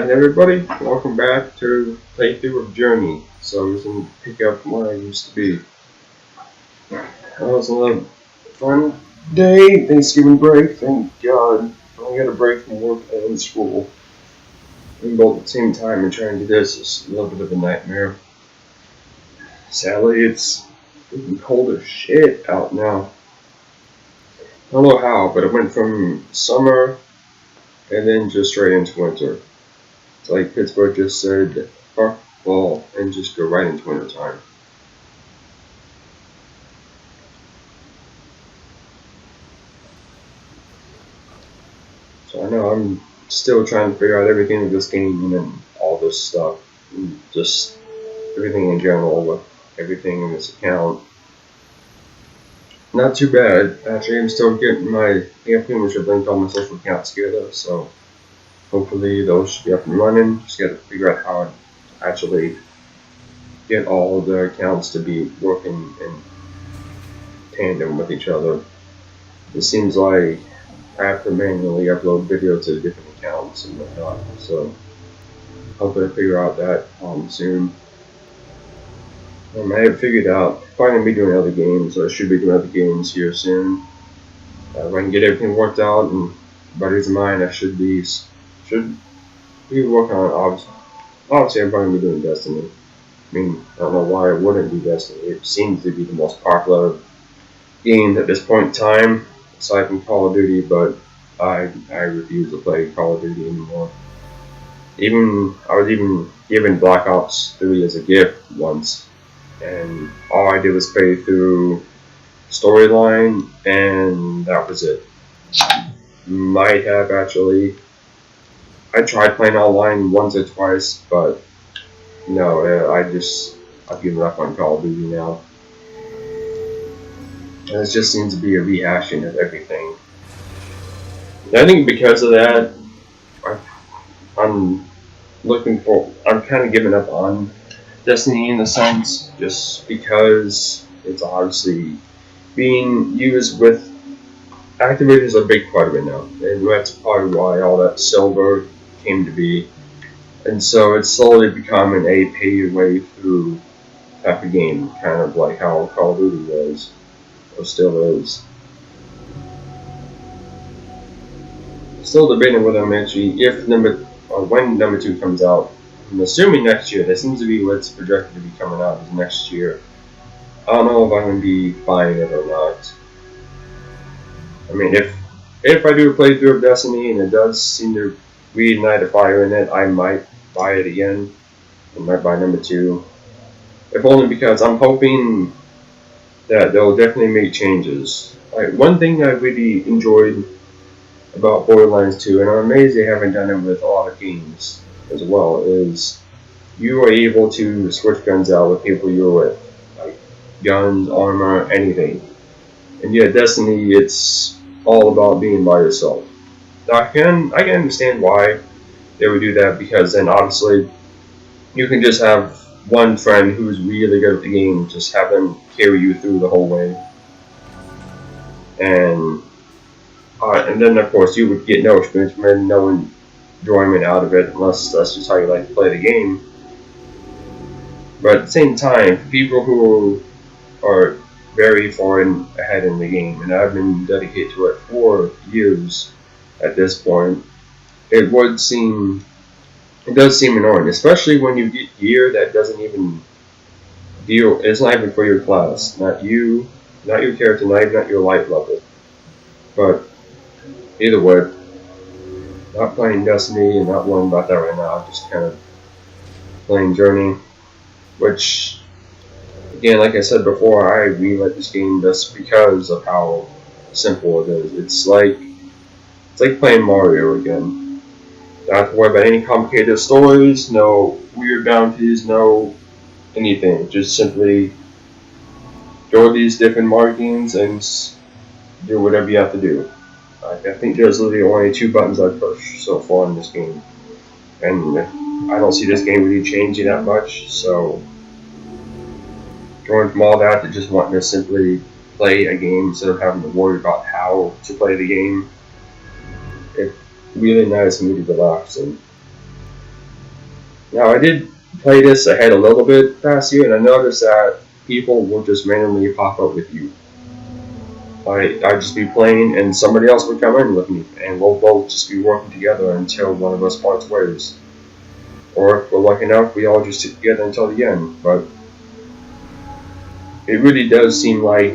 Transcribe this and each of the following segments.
Alright everybody, welcome back to playthrough of Journey. So we're going to pick up where I used to be. That was another fun day, Thanksgiving break, thank God. I got a break from work and school. And both at the same time and trying to do this is a little bit of a nightmare. Sadly, it's freaking cold as shit out now. I don't know how, but it went from summer and then just straight into winter. It's like Pittsburgh just said, fuck fall, and just go right into winter time. So I know I'm still trying to figure out everything with this game and all this stuff, and just everything in general with everything in this account. Not too bad. Actually, I'm still getting my pretty much linked all my social accounts together, so hopefully those should be up and running. Just got to figure out how to actually get all the accounts to be working in tandem with each other. It seems like I have to manually upload video to different accounts and whatnot, so hopefully I figure out that soon. I have figured out if I'm going to be doing other games, or I should be doing other games here soon. If I can get everything worked out and buddies of mine, I should be working on obviously I'm going to be doing Destiny. I mean, I don't know why I wouldn't do Destiny. It seems to be the most popular game at this point in time, aside from Call of Duty, but I refuse to play Call of Duty anymore. I was even given Black Ops 3 as a gift once, and all I did was play through storyline, and that was it. Might have actually. I tried playing online once or twice, but no, I've given up on Call of Duty now. And it just seems to be a rehashing of everything. And I think because of that, I'm kind of giving up on Destiny in a sense, just because it's obviously being used with Activision is a big part of it now, and that's probably why all that silver came to be. And so it's slowly becoming a pay your way through type of game, kind of like how Call of Duty was, or still is. Still debating whether I'm actually, when number 2 comes out. I'm assuming next year. That seems to be what's projected to be coming out is next year. I don't know if I'm going to be buying it or not. I mean, if I do a playthrough of Destiny and it does seem to reignite a fire in it, I might buy it again. I might buy number 2. If only because I'm hoping that they'll definitely make changes. One thing I really enjoyed about Borderlands 2, and I'm amazed they haven't done it with a lot of games as well, is you are able to switch guns out with people you're with. Like guns, armor, anything. And yeah, Destiny, it's all about being by yourself. I can understand why they would do that, because then obviously you can just have one friend who's really good at the game, just have them carry you through the whole way. And then of course you would get no experience from it, no enjoyment out of it, unless that's just how you like to play the game. But at the same time, for people who are very far ahead in the game, and I've been dedicated to it for years at this point, it does seem annoying, especially when you get gear that doesn't even deal, it's not even for your class, not your character, not your life level. But either way, not playing Destiny and not worrying about that right now, I'm just kind of playing Journey, which, again, like I said before, I really like this game just because of how simple it is. It's like playing Mario again. Don't have to worry about any complicated stories, no weird bounties, no anything. Just simply go these different markings and do whatever you have to do. I think there's literally only 2 buttons I push so far in this game, and I don't see this game really changing that much. So going from all that to just wanting to simply play a game instead of having to worry about how to play the game, it's really nice and really relaxing. Now I did play this ahead a little bit past year, and I noticed that people will just randomly pop up with you. I'd just be playing, and somebody else would come in with me, and we'll both just be working together until one of us parts ways. Or if we're lucky enough, we all just sit together until the end. But it really does seem like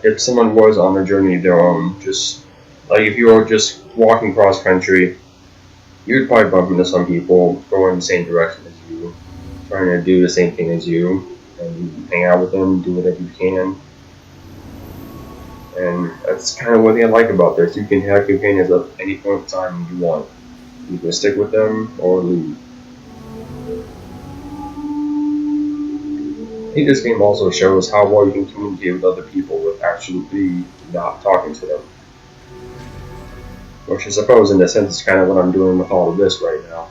if someone was on a journey of their own, just like if you were just walking cross country, you'd probably bump into some people going the same direction as you, trying to do the same thing as you, and hang out with them, do whatever you can. And that's kind of what I like about this. You can have companions at any point in time you want. You can stick with them or leave. I think this game also shows how well you can communicate with other people with absolutely not talking to them. Which I suppose in a sense is kind of what I'm doing with all of this right now.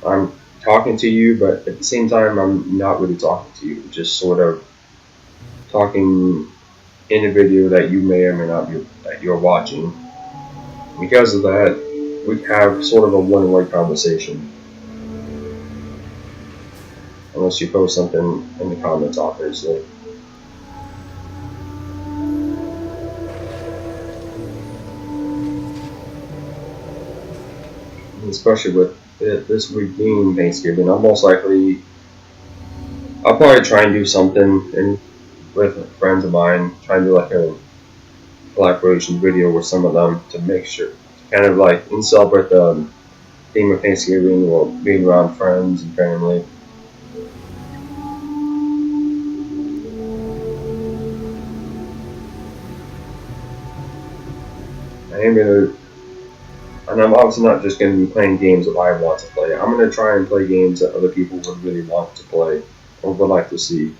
I'm talking to you, but at the same time I'm not really talking to you. Just sort of talking in a video that you may or may not be that you're watching. Because of that, we have sort of a one-way conversation. Unless you post something in the comments, obviously. Especially with this week being Thanksgiving, I'll probably try and do something with friends of mine, try and do like a collaboration video with some of them to make sure, kind of like celebrate the theme of Thanksgiving or being around friends and family. And I'm obviously not just going to be playing games that I want to play. I'm going to try and play games that other people would really want to play or would like to see.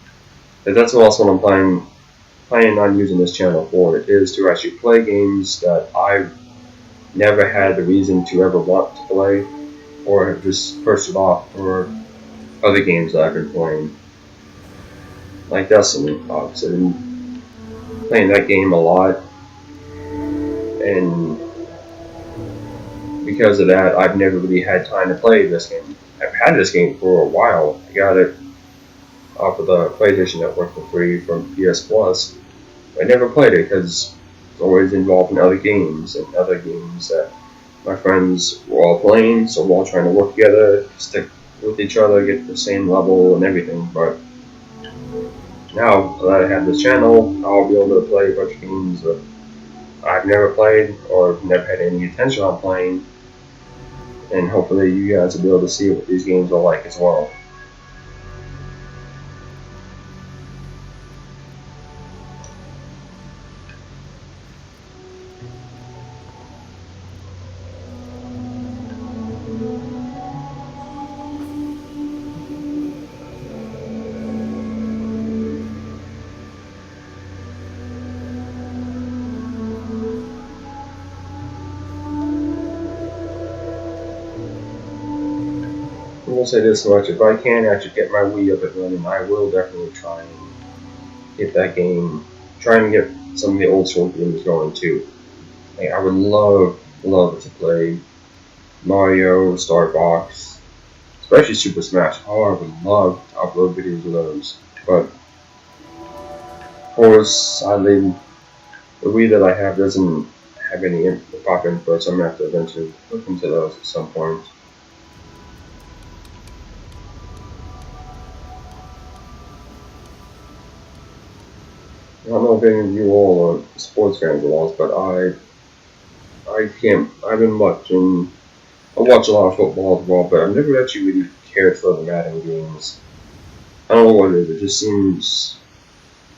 And that's also what I'm planning on using this channel for. It is to actually play games that I've never had the reason to ever want to play, or have just pushed it off for other games that I've been playing. Like Destiny, obviously. I've been playing that game a lot, and because of that, I've never really had time to play this game. I've had this game for a while. I got it off of the PlayStation Network for free from PS Plus. I never played it because it's always involved in other games that my friends were all playing, so we're all trying to work together, stick with each other, get to the same level and everything. But now that I have this channel, I'll be able to play a bunch of games that I've never played or never had any intention on playing, and hopefully you guys will be able to see what these games are like as well. I will say this much: if I can actually get my Wii up and running, I will definitely try and get that game, try and get some of the old school games going too. Like, I would love to play Mario, Star Fox, especially Super Smash. Oh, I would love to upload videos of those. But of course, sadly, the Wii that I have doesn't have any pop info, so I'm gonna have to eventually look into those at some point. I don't know if any of you all are sports fans at all, but I've been watching. I watch a lot of football as well, but I've never actually really cared for the Madden games. I don't know what it is. It just seems,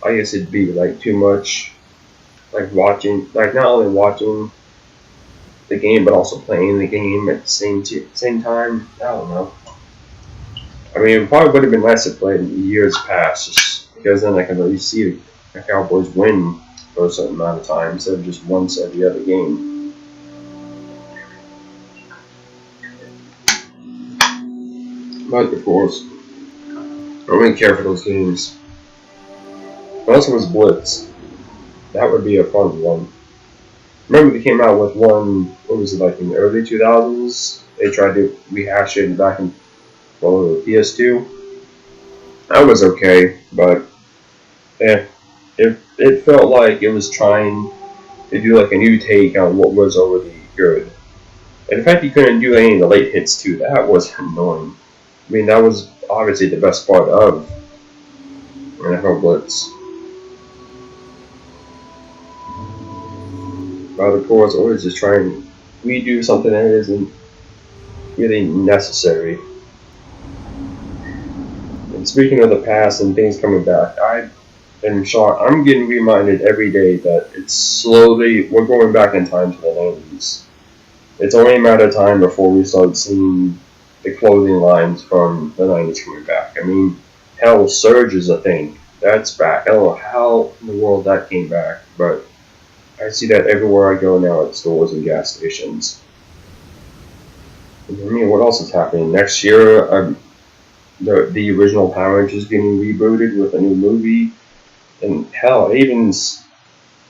I guess it'd be like too much, like watching, like not only watching the game but also playing the game at the same time. I don't know. I mean, it probably would have been nice to play in years past, just because then I can at least see the Cowboys win for a certain amount of time instead of just once every other game. But of course, I don't really care for those games. What else was Blitz? That would be a fun one. Remember they came out with one, what was it, like in the early 2000s? they tried to rehash it back in the PS2. That was okay, but it felt like it was trying to do like a new take on what was already good. And the fact you couldn't do any of the late hits too, that was annoying. I mean, that was obviously the best part of NFL Blitz. But of course, always just trying to redo something that isn't really necessary. And speaking of the past and things coming back, I am shocked. I'm getting reminded every day that we're going back in time to the 90s. It's only a matter of time before we start seeing the clothing lines from the 90s coming back. I mean, hell, Surge is a thing. That's back. I don't know how in the world that came back, but I see that everywhere I go now at stores and gas stations. I mean, what else is happening? Next year, the original Power Rangers is getting rebooted with a new movie. And hell, I don't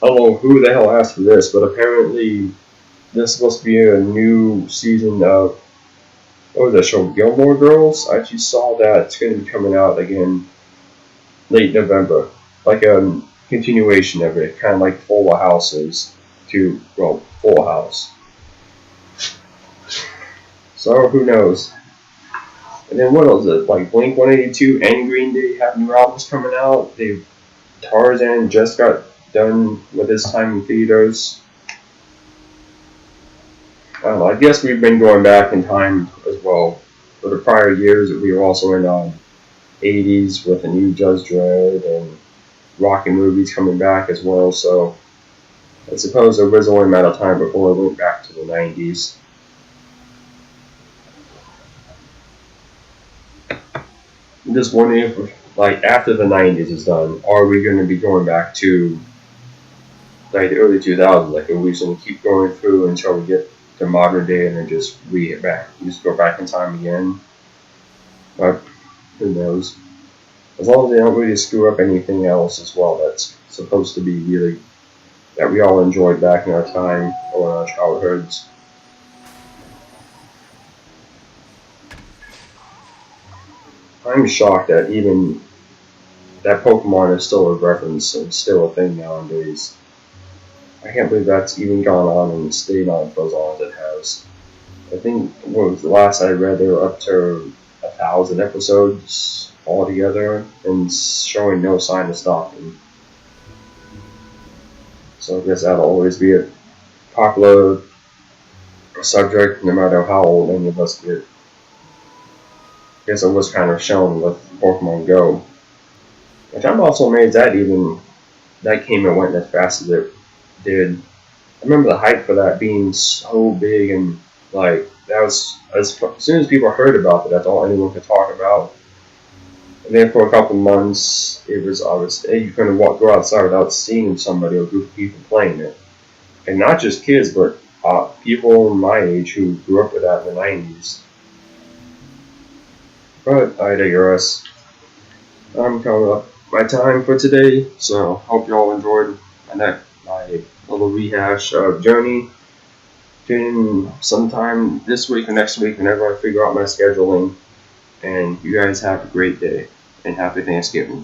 know who the hell asked for this, but apparently there's supposed to be a new season of, what was that show, Gilmore Girls? I actually saw that. It's going to be coming out again late November. Like a continuation of it, kind of like Full House is to, well, Full House. So who knows? And then what else is it? Like Blink 182 and Green Day have new albums coming out. Tarzan just got done with his time in theaters. I don't know, I guess we've been going back in time as well. For the prior years, we were also in 80s with the new Judge Dredd and Rocky movies coming back as well. So I suppose there was only a matter of time before we went back to the 90s. I'm just wondering if, like, after the 90s is done, are we going to be going back to like the early 2000s? Like, are we just going to keep going through until we get to modern day and then just just go back in time again? But who knows? As long as they don't really screw up anything else as well that's supposed to be really that we all enjoyed back in our time or in our childhoods. I'm shocked that even that Pokemon is still a reference and still a thing nowadays. I can't believe that's even gone on and stayed on for as long as it has. I think what was the last I read, they were up to 1,000 episodes altogether and showing no sign of stopping. So I guess that'll always be a popular subject no matter how old any of us get. I guess it was kind of shown with Pokemon Go. Which I'm also amazed that came and went as fast as it did. I remember the hype for that being so big and like that was as soon as people heard about it, that's all anyone could talk about. And then for a couple months, it was obvious you couldn't go outside without seeing somebody or a group of people playing it, and not just kids, but people my age who grew up with that in the 90s. But I digress. I'm coming up my time for today, so hope you all enjoyed my little rehash of Journey. Tune in sometime this week or next week whenever I figure out my scheduling. And you guys have a great day and happy Thanksgiving.